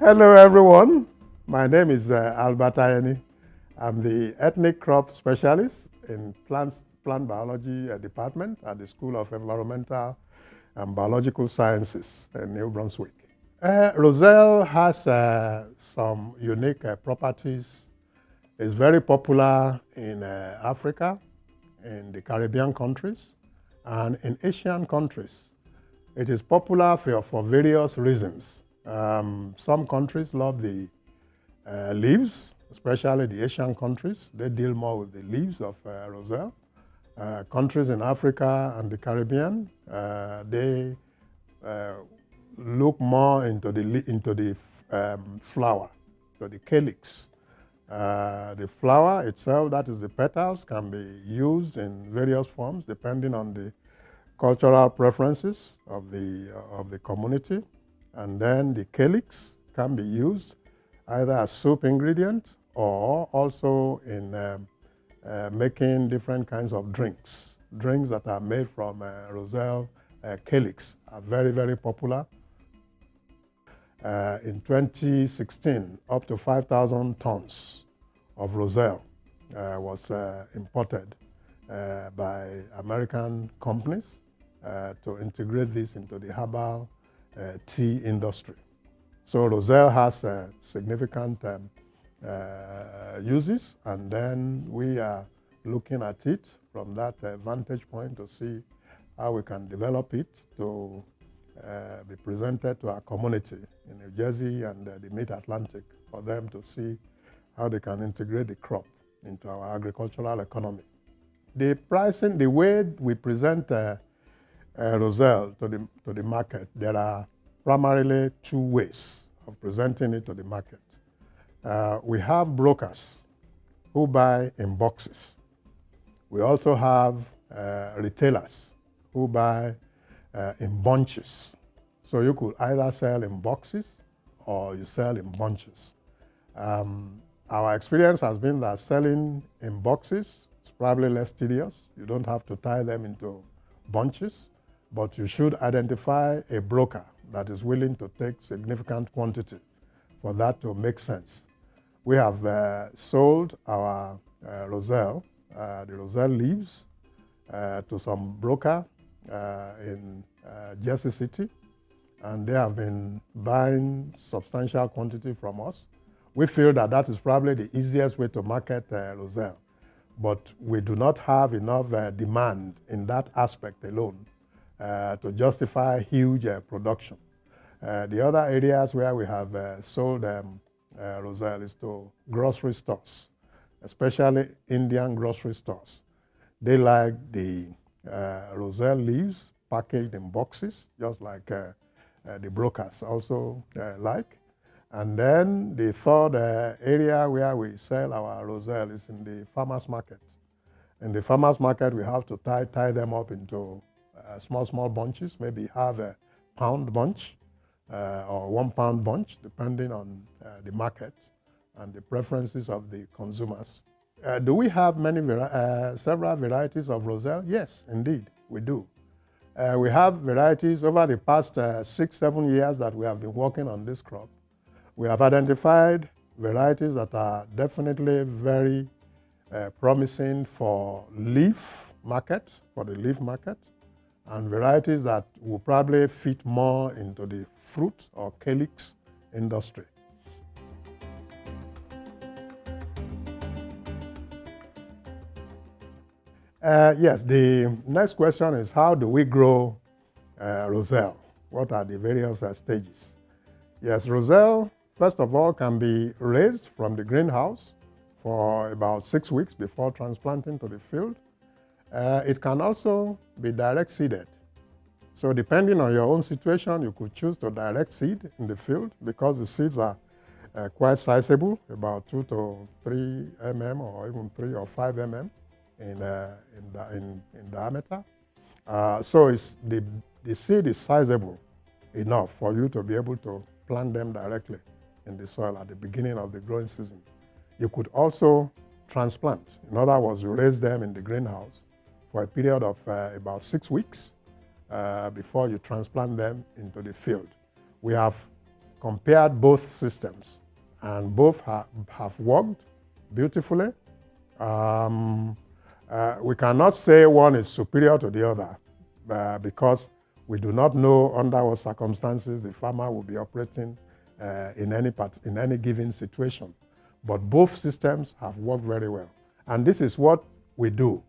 Hello, everyone. My name is Albert Ayeni. I'm the ethnic crop specialist in plant biology department at the School of Environmental and Biological Sciences in New Brunswick. Roselle has some unique properties. It's very popular in Africa, in the Caribbean countries, and in Asian countries. It is popular for various reasons. Some countries love the leaves, especially the Asian countries. They deal more with the leaves of Roselle. Countries in Africa and the Caribbean, they look more into the flower, to the calyx. The flower itself, that is the petals, can be used in various forms depending on the cultural preferences of the community. And then the calyx can be used either as soup ingredient or also in making different kinds of drinks. Drinks that are made from Roselle calyx are very, very popular. In 2016, up to 5,000 tons of Roselle was imported by American companies to integrate this into the herbal tea industry. So Roselle has significant uses, and then we are looking at it from that vantage point to see how we can develop it to be presented to our community in New Jersey and the Mid-Atlantic for them to see how they can integrate the crop into our agricultural economy. The pricing, the way we present Roselle to the market, there are primarily two ways of presenting it to the market. We have brokers who buy in boxes. We also have retailers who buy in bunches. So you could either sell in boxes or you sell in bunches. Our experience has been that selling in boxes is probably less tedious. You don't have to tie them into bunches, but you should identify a broker that is willing to take significant quantity for that to make sense. We have sold our Roselle, the Roselle leaves, to some broker in Jersey City, and they have been buying substantial quantity from us. We feel that that is probably the easiest way to market Roselle, but we do not have enough demand in that aspect alone to justify huge production. The other areas where we have sold Roselle is to grocery stores, especially Indian grocery stores. They like the Roselle leaves packaged in boxes, just like the brokers also like. And then the third area where we sell our Roselle is in the farmers market. In the farmers market, we have to tie them up into small bunches, maybe have a pound bunch or 1 pound bunch, depending on the market and the preferences of the consumers. Do we have several varieties of Roselle? Yes, indeed, we do. We have varieties over the past 6-7 years that we have been working on this crop. We have identified varieties that are definitely very promising for leaf market, and varieties that will probably fit more into the fruit or calyx industry. Yes, the next question is, how do we grow Roselle? What are the various stages? Yes, Roselle, first of all, can be raised from the greenhouse for about 6 weeks before transplanting to the field. It can also be direct seeded. So depending on your own situation, you could choose to direct seed in the field because the seeds are quite sizable, about 2 to 3 mm or even 3 or 5 mm in diameter. So the seed is sizable enough for you to be able to plant them directly in the soil at the beginning of the growing season. You could also transplant. In other words, you raise them in the greenhouse for a period of about 6 weeks before you transplant them into the field. We have compared both systems, and both have worked beautifully. We cannot say one is superior to the other because we do not know under what circumstances the farmer will be operating in any given situation. But both systems have worked very well. And this is what we do.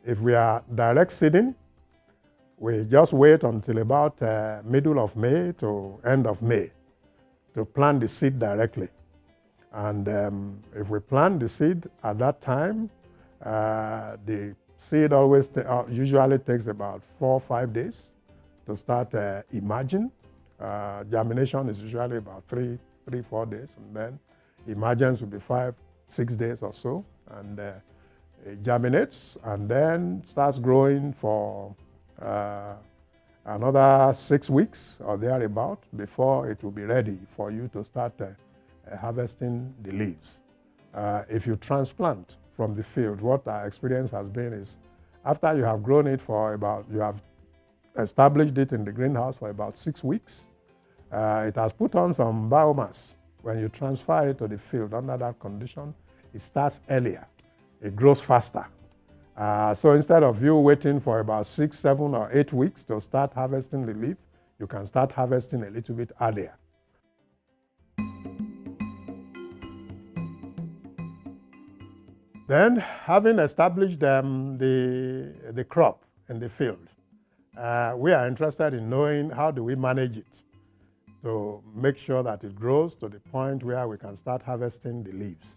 If we are direct seeding, we just wait until about middle of May to end of May to plant the seed directly. And if we plant the seed at that time, the seed usually takes about 4 or 5 days to start emerging. Germination is usually about 3-4 days, and then emergence will be 5-6 days or so, and it germinates and then starts growing for another 6 weeks or thereabout before it will be ready for you to start harvesting the leaves. If you transplant from the field, what our experience has been is after you have grown it you have established it in the greenhouse for about 6 weeks, it has put on some biomass. When you transfer it to the field under that condition, it starts earlier. It grows faster. So instead of you waiting for about 6, 7, or 8 weeks to start harvesting the leaf, you can start harvesting a little bit earlier. Then, having established the crop in the field, we are interested in knowing how do we manage it to make sure that it grows to the point where we can start harvesting the leaves.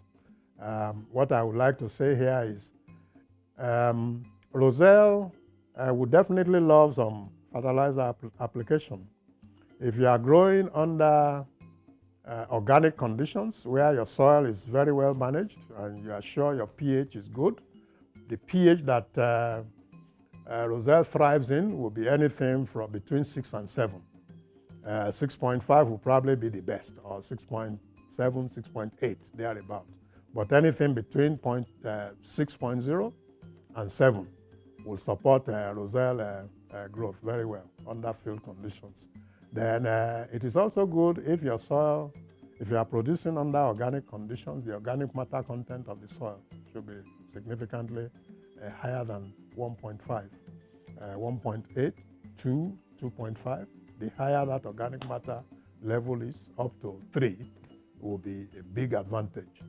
What I would like to say here is Roselle would definitely love some fertilizer application. If you are growing under organic conditions where your soil is very well managed and you are sure your pH is good, the pH that Roselle thrives in will be anything from between 6 and 7. 6.5 will probably be the best, or 6.7, 6.8, thereabout. But anything between 6.0 and 7 will support Roselle growth very well under field conditions. Then it is also good if your soil, if you are producing under organic conditions, the organic matter content of the soil should be significantly higher than 1.5. 1.8, 2, 2.5. The higher that organic matter level is, up to 3, will be a big advantage.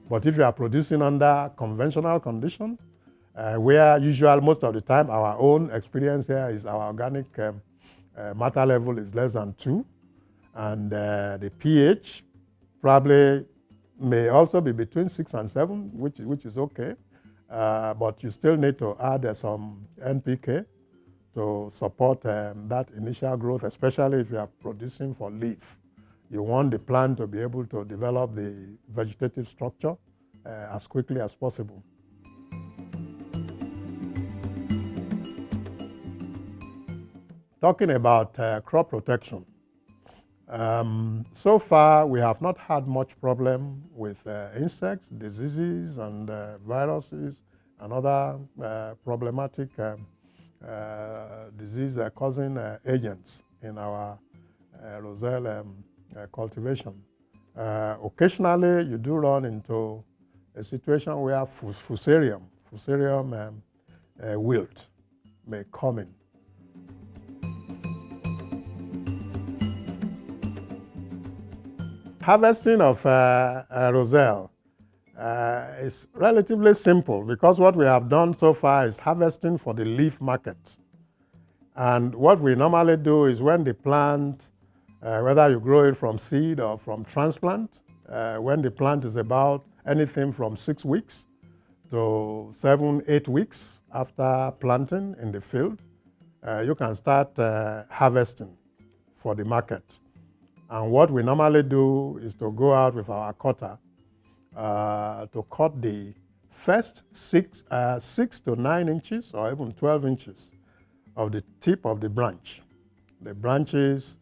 But if you are producing under conventional condition, where most of the time our own experience here is our organic matter level is less than 2, and the pH probably may also be between 6 and 7, which is okay, but you still need to add some NPK to support that initial growth, especially if you are producing for leaf. You want the plant to be able to develop the vegetative structure as quickly as possible. Talking about crop protection, so far we have not had much problem with insects, diseases, and viruses and other problematic disease-causing agents in our Roselle cultivation. Occasionally, you do run into a situation where fusarium wilt may come in. Harvesting of Roselle is relatively simple because what we have done so far is harvesting for the leaf market. And what we normally do is when the plant, whether you grow it from seed or from transplant, when the plant is about anything from 6 weeks to 7-8 weeks after planting in the field, you can start harvesting for the market. And what we normally do is to go out with our cutter to cut the first 6 to 9 inches or even 12 inches of the tip of the branch. The branches,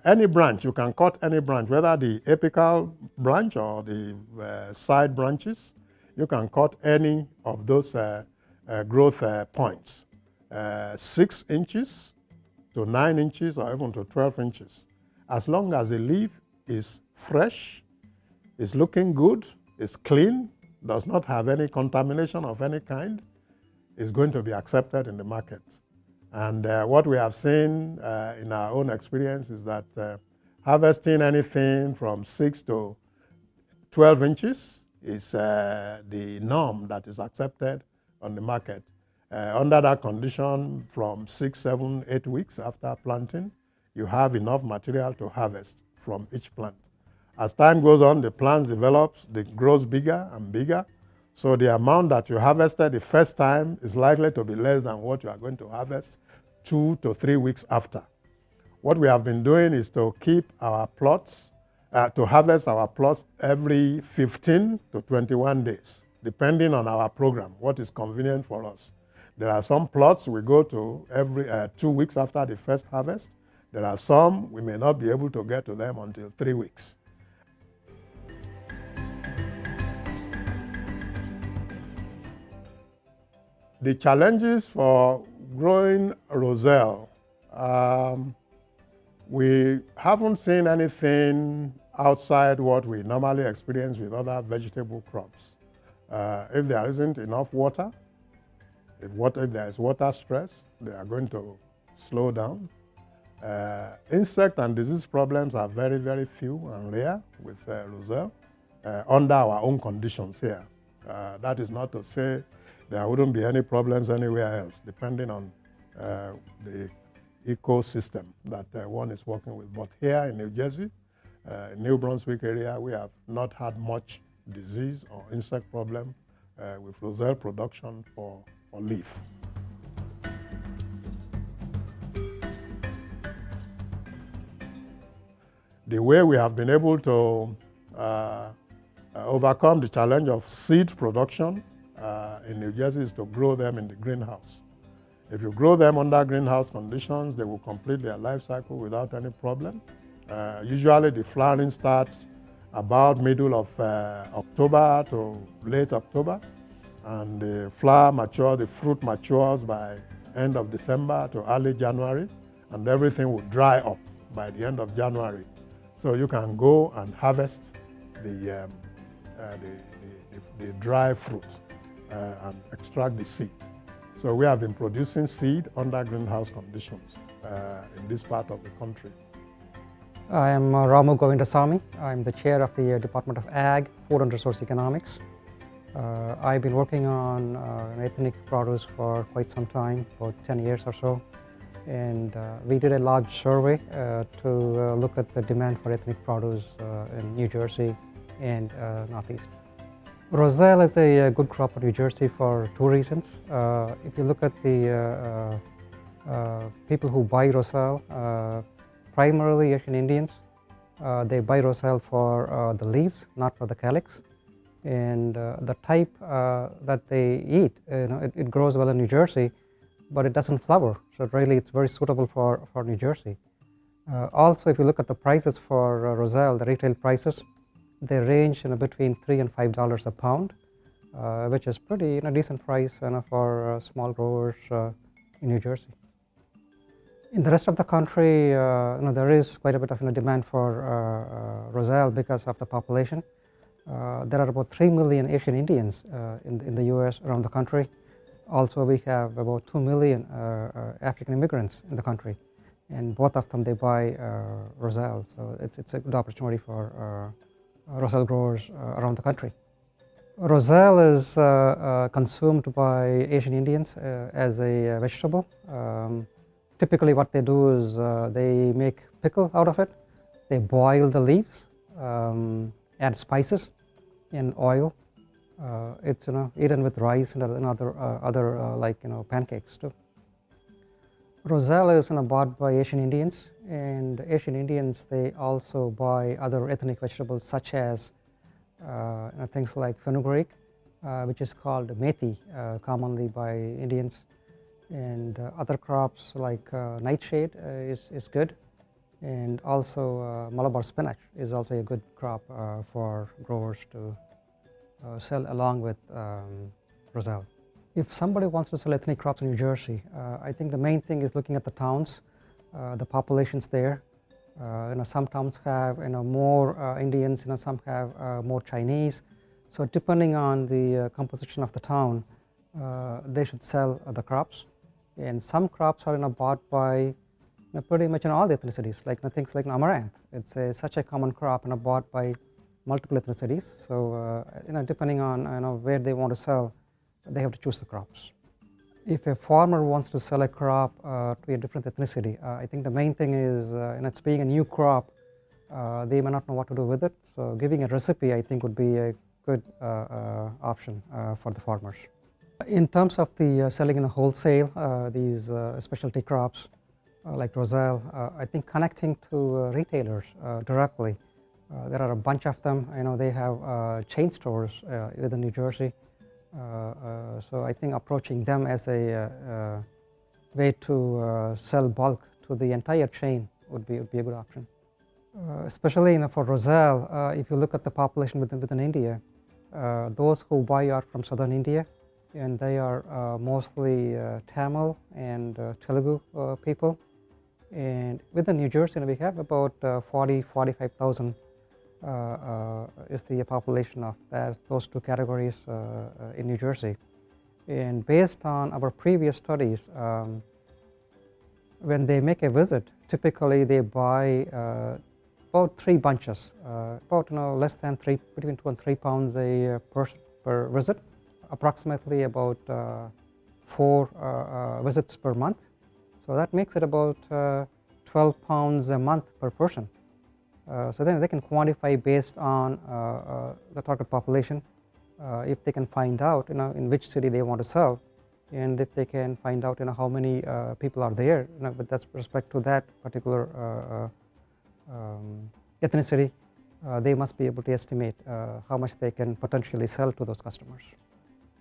any branch, you can cut any branch, whether the apical branch or the side branches. You can cut any of those growth points 6 inches to 9 inches or even to 12 inches. As long as the leaf is fresh, is looking good, is clean, does not have any contamination of any kind, is going to be accepted in the market. And what we have seen in our own experience is that harvesting anything from 6 to 12 inches is the norm that is accepted on the market. Under that condition, from 6, 7, 8 weeks after planting, you have enough material to harvest from each plant. As time goes on, the plant develops, it grows bigger and bigger. So the amount that you harvested the first time is likely to be less than what you are going to harvest 2 to 3 weeks after. What we have been doing is to keep our plots, to harvest our plots every 15 to 21 days, depending on our program, what is convenient for us. There are some plots we go to every 2 weeks after the first harvest. There are some we may not be able to get to them until 3 weeks. The challenges for growing Roselle, we haven't seen anything outside what we normally experience with other vegetable crops. If there isn't enough water, if there is water stress, they are going to slow down. Insect and disease problems are very, very few and rare with Roselle under our own conditions here. That is not to say there wouldn't be any problems anywhere else, depending on the ecosystem that one is working with. But here in New Jersey, New Brunswick area, we have not had much disease or insect problem with Roselle production for leaf. The way we have been able to overcome the challenge of seed production in New Jersey is to grow them in the greenhouse. If you grow them under greenhouse conditions, they will complete their life cycle without any problem. Usually the flowering starts about middle of October to late October, and the fruit matures by end of December to early January, and everything will dry up by the end of January. So you can go and harvest the dry fruit and extract the seed. So we have been producing seed under greenhouse conditions in this part of the country. I am Ramu Govindasamy. I'm the chair of the Department of Ag, Food and Resource Economics. I've been working on ethnic produce for quite some time, for 10 years or so. And we did a large survey to look at the demand for ethnic produce in New Jersey and Northeast. Roselle is a good crop in New Jersey for 2 reasons. If you look at the people who buy Roselle, primarily Asian Indians, they buy Roselle for the leaves, not for the calyx. And the type that they eat, it grows well in New Jersey, but it doesn't flower. So really it's very suitable for New Jersey. Also, if you look at the prices for Roselle, the retail prices, they range between $3 and $5 a pound, which is pretty decent price for small growers in New Jersey. In the rest of the country, there is quite a bit of demand for Roselle because of the population. There are about 3 million Asian Indians in the U.S. around the country. Also, we have about 2 million African immigrants in the country, and both of them, they buy Roselle. So it's a good opportunity for Roselle growers around the country. Roselle is consumed by Asian Indians as a vegetable. Typically what they do is they make pickle out of it. They boil the leaves, add spices and oil. It's eaten with rice and other like pancakes too. Roselle is bought by Asian Indians, and Asian Indians, they also buy other ethnic vegetables such as things like fenugreek, which is called methi commonly by Indians, and other crops like nightshade is good, and also Malabar spinach is also a good crop for growers to sell along with Roselle. If somebody wants to sell ethnic crops in New Jersey, I think the main thing is looking at the towns, the populations there. Some towns have more Indians, some have more Chinese. So depending on the composition of the town, they should sell the crops. And some crops are bought by pretty much in all the ethnicities, like things like amaranth. It's such a common crop bought by multiple ethnicities. So depending on where they want to sell, they have to choose the crops. If a farmer wants to sell a crop to a different ethnicity, I think the main thing is, it's being a new crop, they may not know what to do with it. So giving a recipe, I think, would be a good option for the farmers. In terms of the selling in the wholesale, these specialty crops like Roselle, I think connecting to retailers directly. There are a bunch of them. They have chain stores within New Jersey. So I think approaching them as a way to sell bulk to the entire chain would be a good option. Especially for Roselle, if you look at the population within India, those who buy are from southern India, and they are mostly Tamil and Telugu people. And within New Jersey, we have about 45,000 is the population of those two categories in New Jersey. And based on our previous studies, when they make a visit, typically they buy about 3 bunches, about less than between 2 and 3 pounds a person per visit, approximately about 4 visits per month. So that makes it about 12 pounds a month per person. So then they can quantify based on the target population, if they can find out in which city they want to sell, and if they can find out how many people are there with respect to that particular ethnicity, they must be able to estimate how much they can potentially sell to those customers.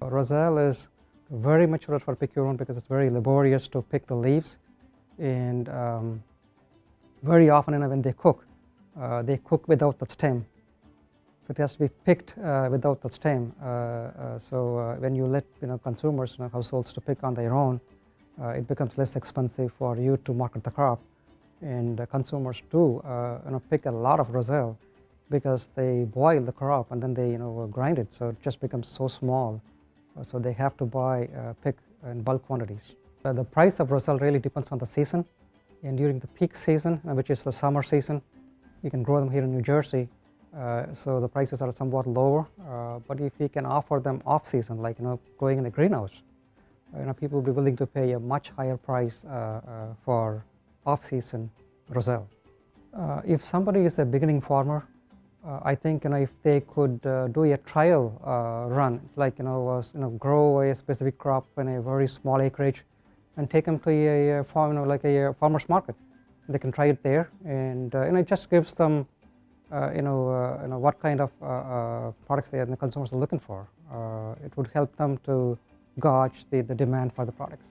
Roselle is very mature for pick-your-own because it's very laborious to pick the leaves, and very often when they cook without the stem. So it has to be picked without the stem. So when you let consumers, households to pick on their own, it becomes less expensive for you to market the crop. And consumers do pick a lot of Roselle because they boil the crop and then they grind it, so it just becomes so small. So they have to pick in bulk quantities. The price of Roselle really depends on the season, and during the peak season, which is the summer season, you can grow them here in New Jersey, so the prices are somewhat lower. But if you can offer them off-season, like growing in a greenhouse, people will be willing to pay a much higher price for off-season Roselle. If somebody is a beginning farmer, I think if they could do a trial run, like grow a specific crop in a very small acreage, and take them to a farm, like a farmer's market. They can try it there, and it just gives them what kind of products the consumers are looking for. It would help them to gauge the demand for the product.